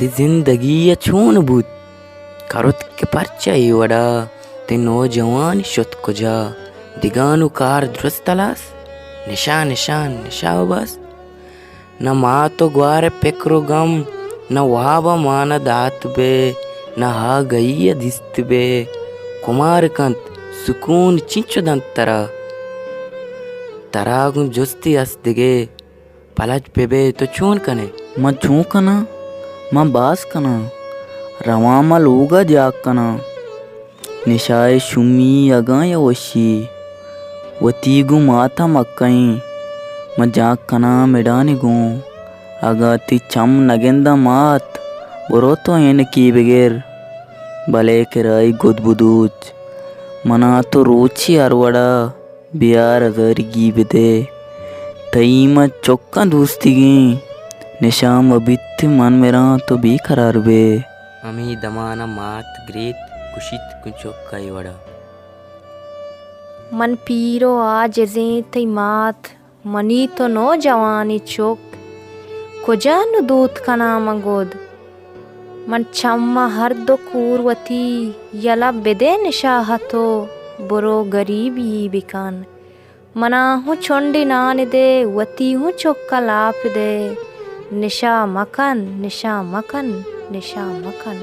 ती जिंदगी छून बूत करुत के परचाई वड़ा ते नौजवान शुत कुजा दिगानु कार दुरुस्त तलास निशान निशान निशाव बस न मा तो ग्वार पेक्रो गम न वाबा मान दात बे न हा गई दिस्त बे कुमार कंत सुकून चिंचो दंत तरागुन जुस्ती अस दिगे पलज पेबे तो चून कने म छू कना म बास कना रवामा लूगा जाग कना निशाए शुमी अगाय वशी वतीगु माता मक्कई म जाग कना मिडानी गु अगाती चम नगेंदा मात बुरोतो एन की बगैर भले किराई गुदबुदूच मना तो रोची अरवड़ा बियार अगरगी बिदे तईमा चौका दोस्तीगी निशाम अबित मन मेरा तो बेकरार बे अमी दमाना मात ग्रेत कुशित कुचोक्काई वड़ा मन पीरो आज जे तई मात मनी तो नो जवानी चोक कुजानु दूत कना मंगोद मन चम्मा हर दो कूरवती यला बेदे निशाहतो बुरो गरीबी बिकान मना हूँ चोंडी नान दे वती हूँ चोक्का लाप दे निशा मकन निशा मकन निशा मकन।